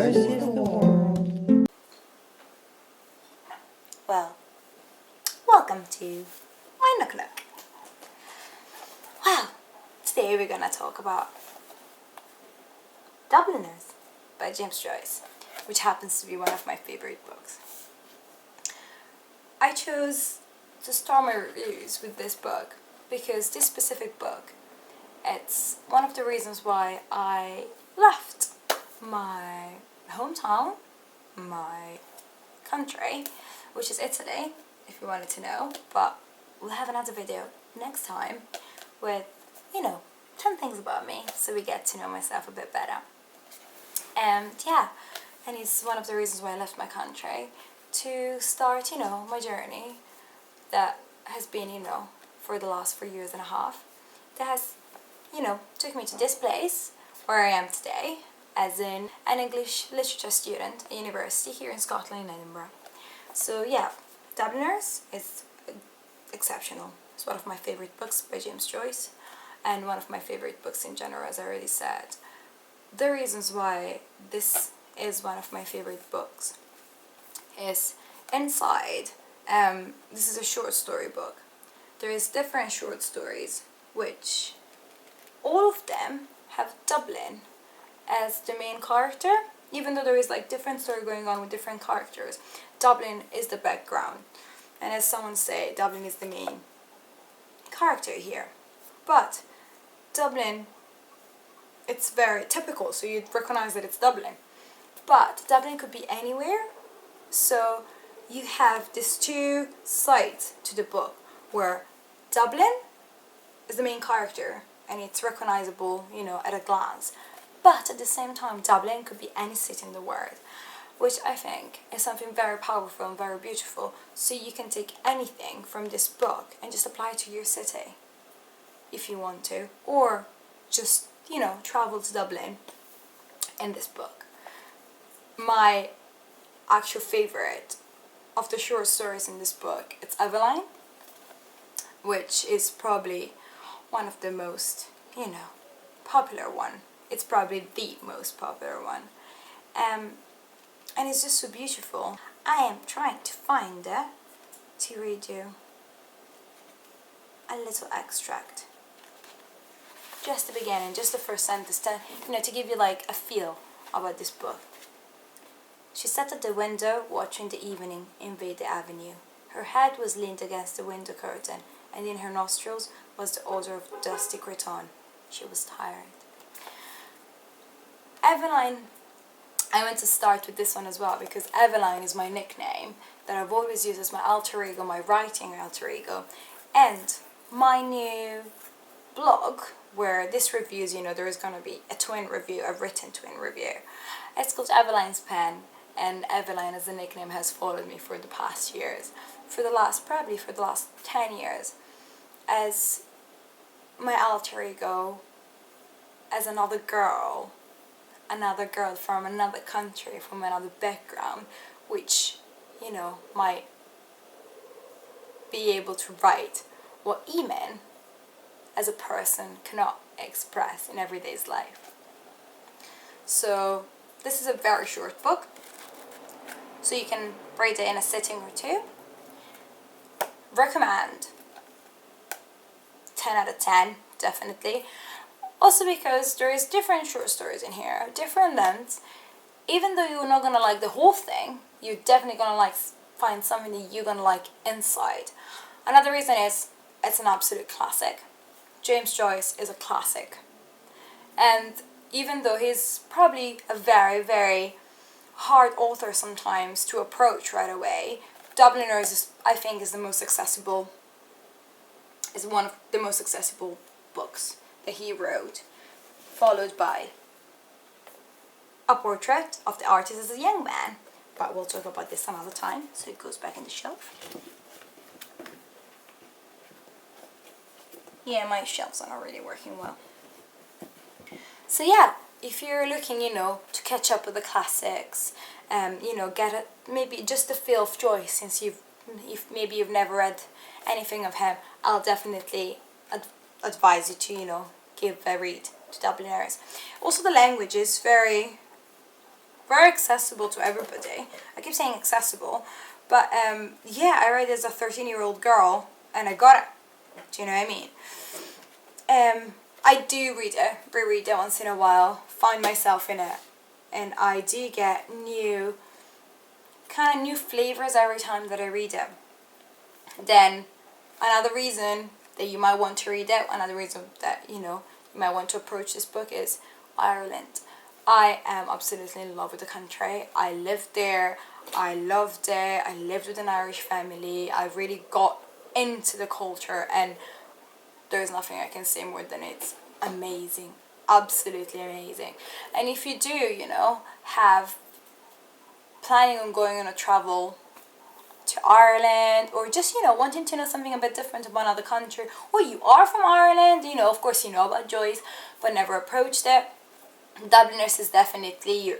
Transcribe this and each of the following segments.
versus the world. Well, welcome to my Nook Nook. Well, today we're gonna talk about Dubliners by Joyce, which happens to be one of my favorite books. I chose to start my reviews with this book because this specific book, it's one of the reasons why I left my hometown, my country, which is Italy, if you wanted to know, but we'll have another video next time with, 10 things about me, so we get to know myself a bit better. And it's one of the reasons why I left my country to start, my journey that has been, for the last 4 years and a half, that has, took me to this place where I am today, as in an English literature student at university here in Scotland, in Edinburgh. So Dubliners is exceptional. It's one of my favorite books by Joyce, and one of my favorite books in general, as I already said. The reasons why this is one of my favorite books is inside. This is a short story book. There is different short stories, which all of them have Dublin as the main character, even though there is different story going on with different characters. Dublin is the background, and as someone say, Dublin is the main character here. But Dublin, it's very typical, so you'd recognize that it's Dublin. But Dublin could be anywhere, so you have these two sides to the book, where Dublin is the main character, and it's recognizable, at a glance. But at the same time, Dublin could be any city in the world, which I think is something very powerful and very beautiful. So you can take anything from this book and just apply it to your city, if you want to, or just, travel to Dublin in this book. My actual favorite of the short stories in this book, it's Eveline, which is probably one of the most, popular one. It's probably the most popular one. And it's just so beautiful. I am trying to find it to read you a little extract. Just the beginning, just the first sentence, to give you a feel about this book. She sat at the window, watching the evening invade the avenue. Her head was leaned against the window curtain, and in her nostrils was the odor of dusty cretonne. She was tired. Eveline, I want to start with this one as well, because Eveline is my nickname that I've always used as my alter ego, my writing alter ego. And my new blog, where this reviews, there is going to be a twin review, a written twin review. It's called Eveline's Pen, and Eveline as a nickname has followed me for the past years, probably for the last 10 years, as my alter ego, as another girl from another country, from another background, which, might be able to write what Eamon, as a person, cannot express in everyday's life. So this is a very short book, so you can read it in a sitting or two. Recommend. 10 out of 10, definitely. Also because there is different short stories in here, different lengths. Even though you're not going to like the whole thing, you're definitely going to find something that you're going to like inside. Another reason is it's an absolute classic. Joyce is a classic. And even though he's probably a very, very hard author sometimes to approach right away, Dubliners I think is one of the most accessible books that he wrote, followed by a portrait of the artist as a young man. But we'll talk about this another time, so it goes back in the shelf. Yeah, my shelves are not really working well. So if you're looking, to catch up with the classics, get maybe just a feel of Joyce, since maybe you've never read anything of him, I'll definitely advise you to, give a read to Dubliners. Also, the language is very very accessible to everybody. I keep saying accessible, but yeah, I read it as a 13-year-old girl, and I got it. Do you know what I mean? I do reread it once in a while, find myself in it, and I do get new flavors every time that I read it. Then another reason that you might want to read it, another reason that you might want to approach this book is Ireland. I am absolutely in love with the country. I lived there. I loved it. I lived with an Irish family. I really got into the culture, and there's nothing I can say more than it's amazing. Absolutely amazing. And if you do, have planning on going on a travel to Ireland, or just wanting to know something a bit different about another country, or you are from Ireland, of course you know about Joyce but never approached it, Dubliners is definitely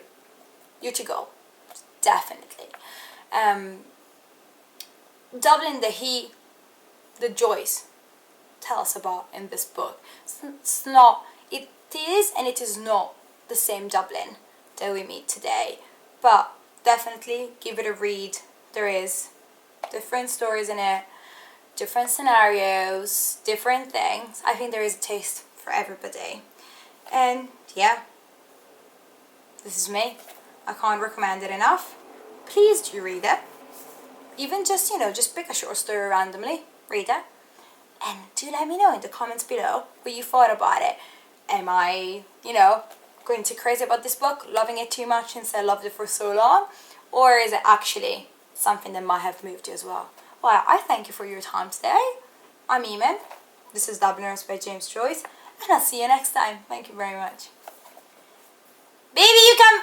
you to go. Definitely. Dublin, the Joyce tell us about in this book, it is and it is not the same Dublin that we meet today, but definitely give it a read. There is different stories in it, different scenarios, different things. I think there is a taste for everybody. And yeah, this is me. I can't recommend it enough. Please do read it. Even just, just pick a short story randomly, read it. And do let me know in the comments below what you thought about it. Am I, going too crazy about this book, loving it too much since I loved it for so long? Or is it actually something that might have moved you as well? Well, I thank you for your time today. I'm Eamon. This is Dubliners by James Joyce. And I'll see you next time. Thank you very much. Baby, you come...